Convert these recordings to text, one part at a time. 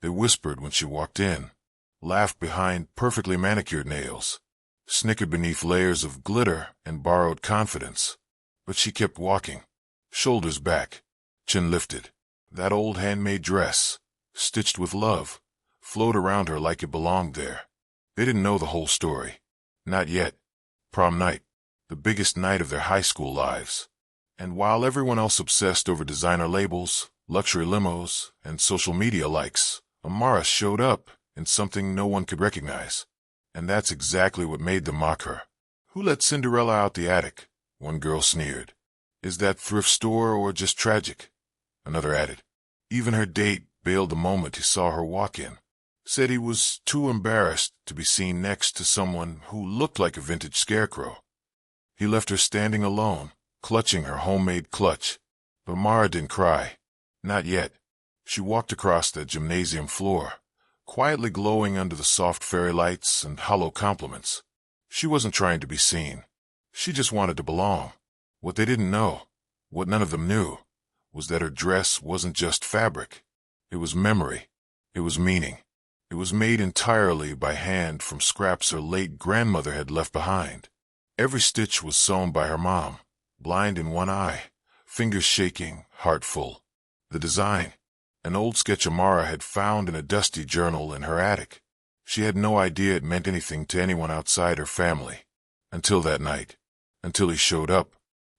They whispered when she walked in, laughed behind perfectly manicured nails, snickered beneath layers of glitter and borrowed confidence. But she kept walking, shoulders back, chin lifted. That old handmade dress, stitched with love, flowed around her like it belonged there. They didn't know the whole story. Not yet. Prom night, the biggest night of their high school lives. And while everyone else obsessed over designer labels, luxury limos, and social media likes, Amara showed up in something no one could recognize. And that's exactly what made them mock her. "Who let Cinderella out the attic?" one girl sneered. "Is that thrift store or just tragic?" Another added. Even her date bailed the moment he saw her walk in. Said he was too embarrassed to be seen next to someone who looked like a vintage scarecrow. He left her standing alone, clutching her homemade clutch. But Mara didn't cry. Not yet. She walked across the gymnasium floor, quietly glowing under the soft fairy lights and hollow compliments. She wasn't trying to be seen. She just wanted to belong. What they didn't know, what none of them knew, was that her dress wasn't just fabric. It was memory. It was meaning. It was made entirely by hand from scraps her late grandmother had left behind. Every stitch was sewn by her mom, blind in one eye, fingers shaking, heart full. The design, an old sketch Amara had found in a dusty journal in her attic. She had no idea it meant anything to anyone outside her family. Until that night. Until he showed up.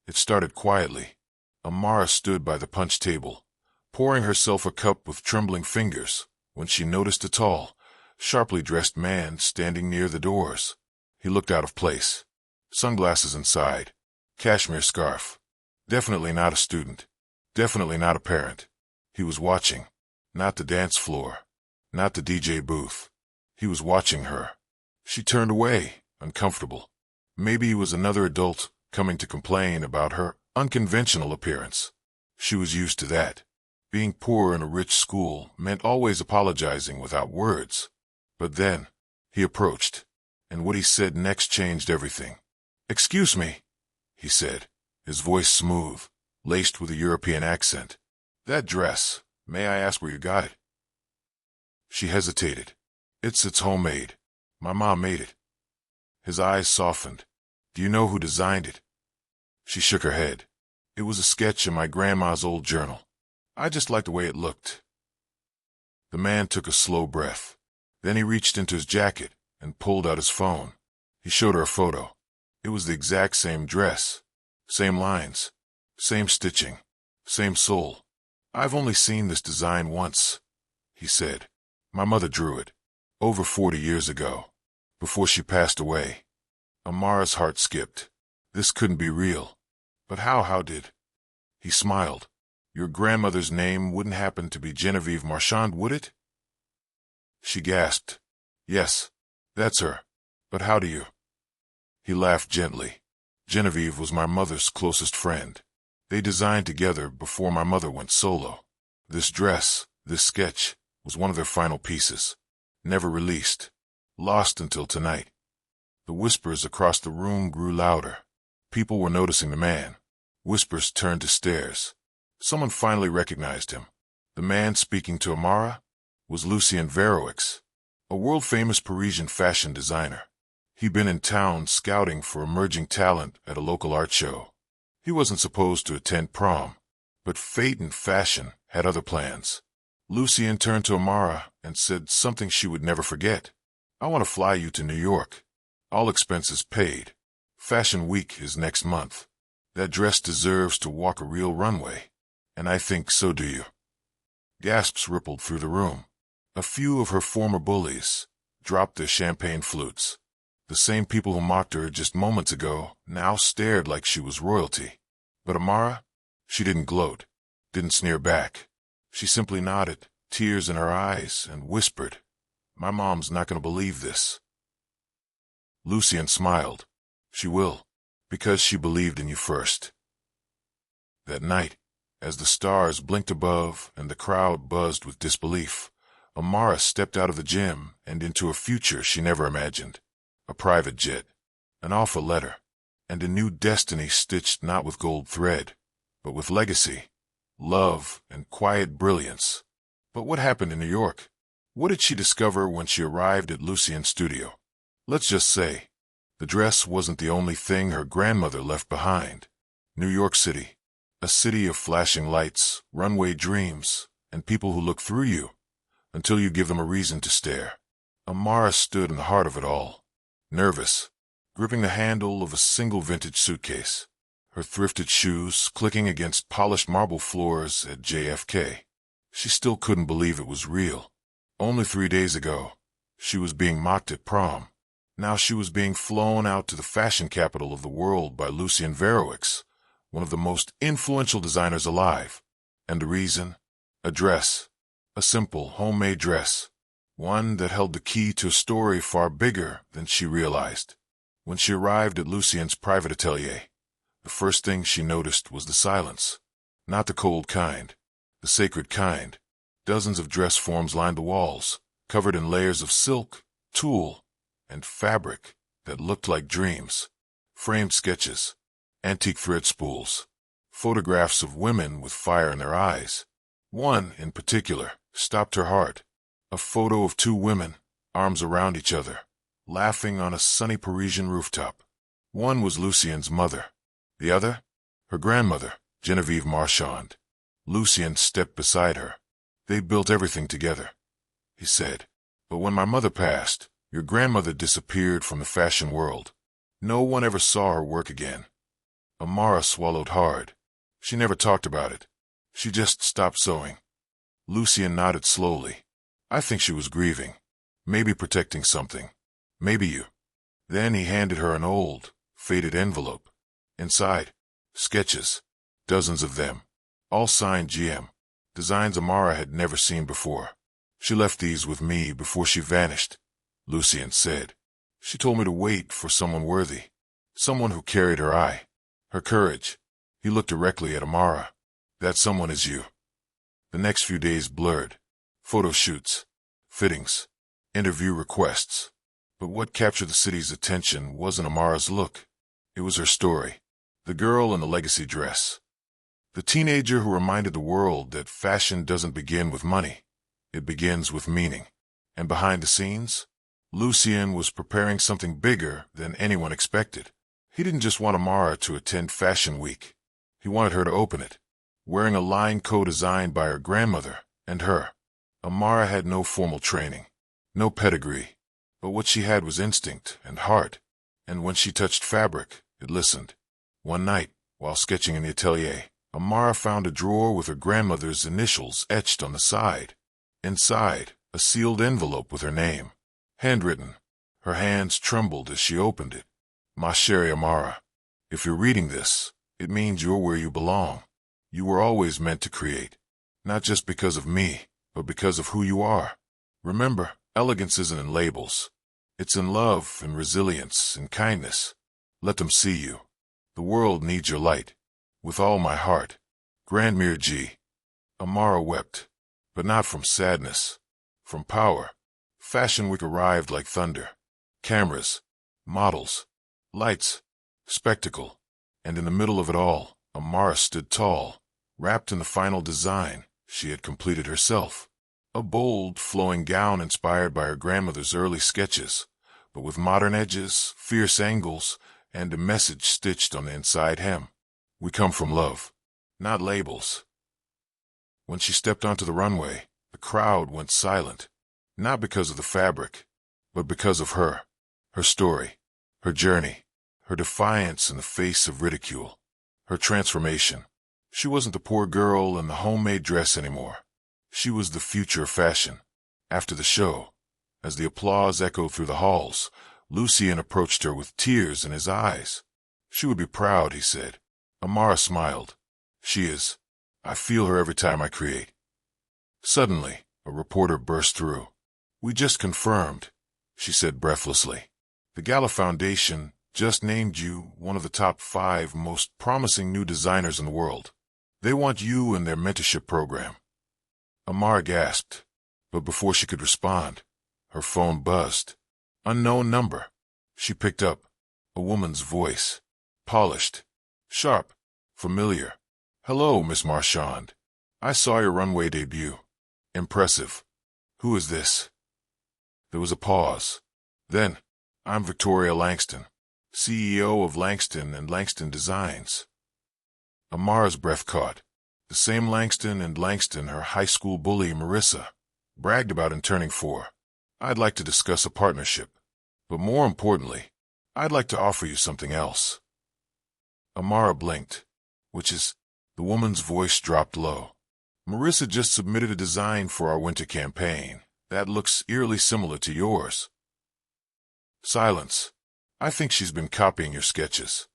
It started quietly. Amara stood by the punch table, pouring herself a cup with trembling fingers, when she noticed a tall, sharply dressed man standing near the doors. He looked out of place. Sunglasses inside. Cashmere scarf. Definitely not a student. Definitely not a parent. He was watching. Not the dance floor. Not the DJ booth. He was watching her. She turned away, uncomfortable. Maybe he was another adult coming to complain about her unconventional appearance. She was used to that. Being poor in a rich school meant always apologizing without words. But then, he approached, and what he said next changed everything. "Excuse me," he said, his voice smooth, laced with a European accent. "That dress, may I ask where you got it?" She hesitated. It's homemade. My mom made it." His eyes softened. "Do you know who designed it?" She shook her head. "It was a sketch in my grandma's old journal. I just liked the way it looked." The man took a slow breath. Then he reached into his jacket and pulled out his phone. He showed her a photo. It was the exact same dress. Same lines. Same stitching. Same sole. "I've only seen this design once," he said. "My mother drew it. Over 40 years ago. Before she passed away." Amara's heart skipped. This couldn't be real. But how did? He smiled. "Your grandmother's name wouldn't happen to be Genevieve Marchand, would it?" She gasped. "Yes, that's her. But how do you?" He laughed gently. "Genevieve was my mother's closest friend. They designed together before my mother went solo. This dress, this sketch, was one of their final pieces. Never released. Lost until tonight." The whispers across the room grew louder. People were noticing the man. Whispers turned to stares. Someone finally recognized him. The man speaking to Amara was Lucien Veroix, a world-famous Parisian fashion designer. He'd been in town scouting for emerging talent at a local art show. He wasn't supposed to attend prom, but fate and fashion had other plans. Lucien turned to Amara and said something she would never forget. "I want to fly you to New York. All expenses paid. Fashion Week is next month. That dress deserves to walk a real runway. And I think so do you." Gasps rippled through the room. A few of her former bullies dropped their champagne flutes. The same people who mocked her just moments ago now stared like she was royalty. But Amara, she didn't gloat, didn't sneer back. She simply nodded, tears in her eyes, and whispered, "My mom's not going to believe this." Lucien smiled. "She will, because she believed in you first." That night, as the stars blinked above and the crowd buzzed with disbelief, Amara stepped out of the gym and into a future she never imagined. A private jet, an offer letter, and a new destiny stitched not with gold thread, but with legacy, love, and quiet brilliance. But what happened in New York? What did she discover when she arrived at Lucien's studio? Let's just say, the dress wasn't the only thing her grandmother left behind. New York City, a city of flashing lights, runway dreams, and people who look through you until you give them a reason to stare. Amara stood in the heart of it all, nervous, gripping the handle of a single vintage suitcase, her thrifted shoes clicking against polished marble floors at JFK. She still couldn't believe it was real. Only 3 days ago, she was being mocked at prom. Now she was being flown out to the fashion capital of the world by Lucien Verowix, one of the most influential designers alive. And the reason? A dress. A simple, homemade dress. One that held the key to a story far bigger than she realized. When she arrived at Lucien's private atelier, the first thing she noticed was the silence. Not the cold kind, the sacred kind. Dozens of dress forms lined the walls, covered in layers of silk, tulle, and fabric that looked like dreams. Framed sketches, antique thread spools, photographs of women with fire in their eyes. One, in particular, stopped her heart. A photo of 2 women, arms around each other, laughing on a sunny Parisian rooftop. One was Lucien's mother. The other? Her grandmother, Genevieve Marchand. Lucien stepped beside her. They built everything together, he said. But when my mother passed, your grandmother disappeared from the fashion world. No one ever saw her work again. Amara swallowed hard. She never talked about it. She just stopped sewing. Lucien nodded slowly. I think she was grieving. Maybe protecting something. Maybe you. Then he handed her an old, faded envelope. Inside, sketches. Dozens of them. All signed GM. Designs Amara had never seen before. She left these with me before she vanished, Lucien said. She told me to wait for someone worthy. Someone who carried her eye. Her courage. He looked directly at Amara. That someone is you. The next few days blurred. Photo shoots, fittings, interview requests. But what captured the city's attention wasn't Amara's look. It was her story. The girl in the legacy dress. The teenager who reminded the world that fashion doesn't begin with money. It begins with meaning. And behind the scenes, Lucien was preparing something bigger than anyone expected. He didn't just want Amara to attend Fashion Week. He wanted her to open it, wearing a line co-designed by her grandmother and her. Amara had no formal training, no pedigree, but what she had was instinct and heart. And when she touched fabric, it listened. One night, while sketching in the atelier, Amara found a drawer with her grandmother's initials etched on the side. Inside, a sealed envelope with her name, handwritten. Her hands trembled as she opened it. Ma chère Amara, if you're reading this, it means you're where you belong. You were always meant to create, not just because of me, but because of who you are. Remember, elegance isn't in labels. It's in love and resilience and kindness. Let them see you. The world needs your light. With all my heart. Grandmere G. Amara wept, but not from sadness, from power. Fashion Week arrived like thunder. Cameras, models, lights, spectacle. And in the middle of it all, Amara stood tall, wrapped in the final design she had completed herself. A bold, flowing gown inspired by her grandmother's early sketches, but with modern edges, fierce angles, and a message stitched on the inside hem. We come from love, not labels. When she stepped onto the runway, the crowd went silent, not because of the fabric, but because of her, her story, her journey, her defiance in the face of ridicule, her transformation. She wasn't the poor girl in the homemade dress anymore. She was the future of fashion. After the show, as the applause echoed through the halls, Lucien approached her with tears in his eyes. She would be proud, he said. Amara smiled. She is. I feel her every time I create. Suddenly, a reporter burst through. We just confirmed, she said breathlessly. The Gala Foundation just named you one of the top 5 most promising new designers in the world. They want you in their mentorship program. Amara gasped, but before she could respond, her phone buzzed. Unknown number. She picked up. A woman's voice. Polished. Sharp. Familiar. Hello, Miss Marchand. I saw your runway debut. Impressive. Who is this? There was a pause. Then, I'm Victoria Langston, CEO of Langston and Langston Designs. Amara's breath caught. The same Langston and Langston her high school bully Marissa bragged about in turning 4. I'd like to discuss a partnership. But more importantly, I'd like to offer you something else. Amara blinked. Which is? The woman's voice dropped low. Marissa just submitted a design for our winter campaign that looks eerily similar to yours. Silence. I think she's been copying your sketches,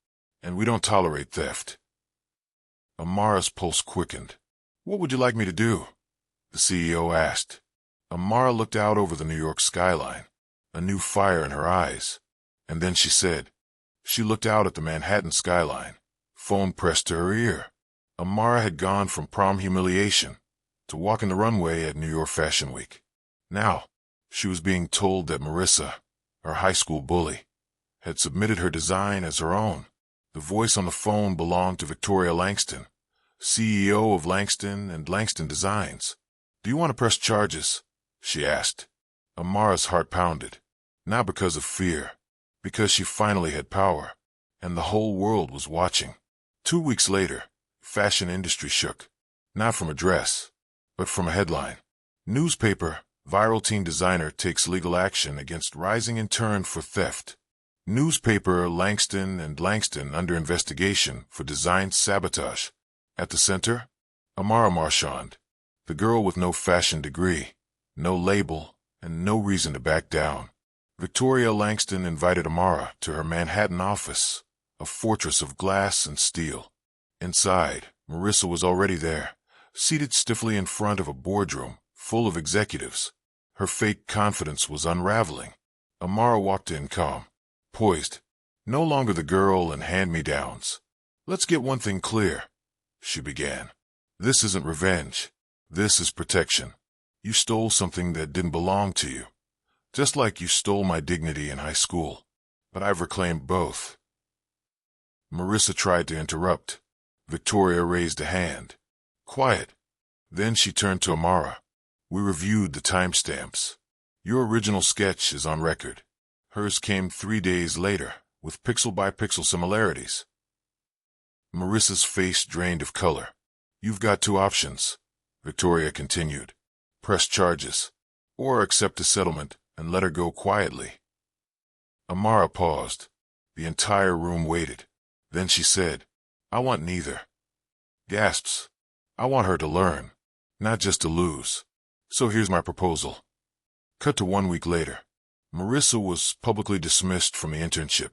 and we don't tolerate theft. Amara's pulse quickened. What would you like me to do? The CEO asked. Amara looked out over the New York skyline, a new fire in her eyes. And then she said, she looked out at the Manhattan skyline, phone pressed to her ear. Amara had gone from prom humiliation to walking the runway at New York Fashion Week. Now, she was being told that Marissa, her high school bully, had submitted her design as her own. The voice on the phone belonged to Victoria Langston, CEO of Langston and Langston Designs. Do you want to press charges? She asked. Amara's heart pounded, not because of fear, because she finally had power, and the whole world was watching. 2 weeks later, fashion industry shook, not from a dress, but from a headline. Newspaper, viral teen designer takes legal action against rising intern for theft. Newspaper, Langston and Langston under investigation for design sabotage. At the center, Amara Marchand, the girl with no fashion degree, no label, and no reason to back down. Victoria Langston invited Amara to her Manhattan office, a fortress of glass and steel. Inside, Marissa was already there, seated stiffly in front of a boardroom full of executives. Her fake confidence was unraveling. Amara walked in calm, poised, no longer the girl in hand-me-downs. Let's get one thing clear, she began. This isn't revenge. This is protection. You stole something that didn't belong to you, just like you stole my dignity in high school. But I've reclaimed both. Marissa tried to interrupt. Victoria raised a hand. Quiet. Then she turned to Amara. We reviewed the timestamps. Your original sketch is on record. Hers came 3 days later, with pixel-by-pixel similarities. Marissa's face drained of color. You've got 2 options, Victoria continued. Press charges, or accept a settlement and let her go quietly. Amara paused. The entire room waited. Then she said, I want neither. Gasps. I want her to learn, not just to lose. So here's my proposal. Cut to 1 week later. Marissa was publicly dismissed from the internship,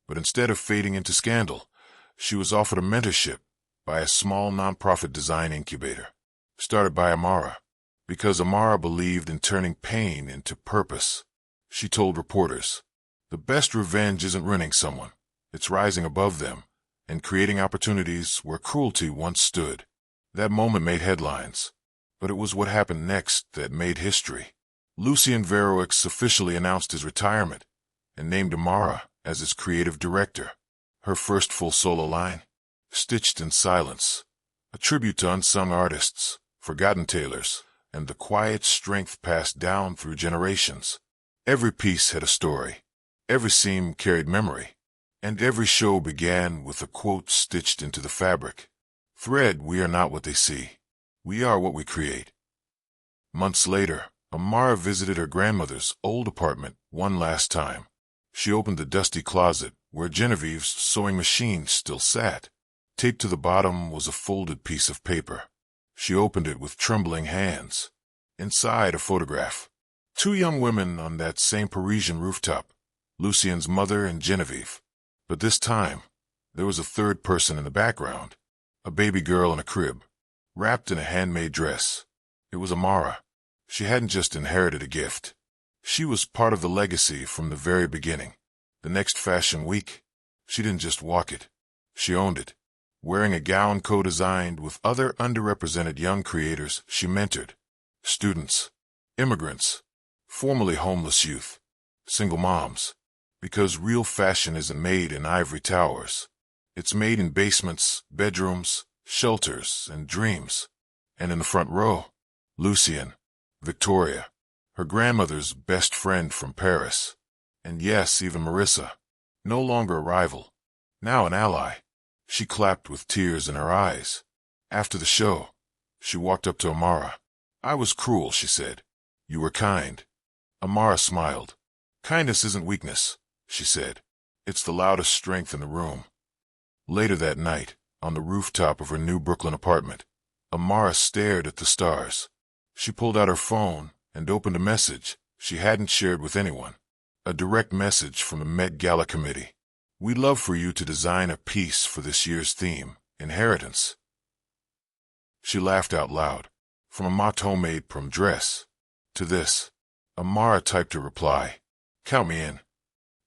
but instead of fading into scandal, she was offered a mentorship by a small nonprofit design incubator, started by Amara, because Amara believed in turning pain into purpose. She told reporters, the best revenge isn't ruining someone, it's rising above them and creating opportunities where cruelty once stood. That moment made headlines, but it was what happened next that made history. Lucien Veroix officially announced his retirement and named Amara as his creative director. Her first full solo line, Stitched in Silence, a tribute to unsung artists, forgotten tailors, and the quiet strength passed down through generations. Every piece had a story, every seam carried memory, and every show began with a quote stitched into the fabric. Thread, we are not what they see. We are what we create. Months later, Amara visited her grandmother's old apartment one last time. She opened the dusty closet where Genevieve's sewing machine still sat. Taped to the bottom was a folded piece of paper. She opened it with trembling hands. Inside, a photograph. 2 young women on that same Parisian rooftop, Lucien's mother and Genevieve. But this time, there was a third person in the background, a baby girl in a crib, wrapped in a handmade dress. It was Amara. She hadn't just inherited a gift. She was part of the legacy from the very beginning. The next fashion week, she didn't just walk it. She owned it. Wearing a gown co-designed with other underrepresented young creators she mentored. Students, immigrants, formerly homeless youth, single moms. Because real fashion isn't made in ivory towers. It's made in basements, bedrooms, shelters, and dreams. And in the front row, Lucien, Victoria, her grandmother's best friend from Paris. And yes, even Marissa. No longer a rival, now an ally. She clapped with tears in her eyes. After the show, she walked up to Amara. "I was cruel," she said. "You were kind." Amara smiled. "Kindness isn't weakness," she said. "It's the loudest strength in the room." Later that night, on the rooftop of her new Brooklyn apartment, Amara stared at the stars. She pulled out her phone and opened a message she hadn't shared with anyone. A direct message from the Met Gala committee. "We'd love for you to design a piece for this year's theme, inheritance." She laughed out loud. From a mock homemade prom dress to this. Amara typed her reply. "Count me in."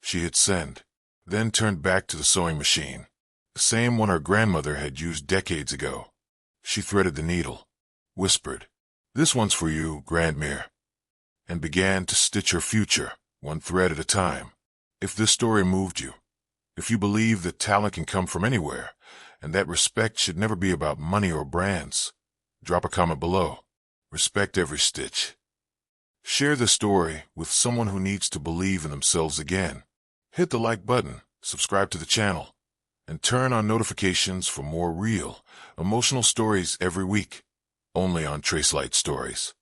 She hit send, then turned back to the sewing machine, the same one her grandmother had used decades ago. She threaded the needle, whispered, "This one's for you, Grandmere," and began to stitch her future, one thread at a time. If this story moved you, if you believe that talent can come from anywhere, and that respect should never be about money or brands, drop a comment below. Respect every stitch. Share the story with someone who needs to believe in themselves again. Hit the like button, subscribe to the channel, and turn on notifications for more real, emotional stories every week, only on Tracelight Stories.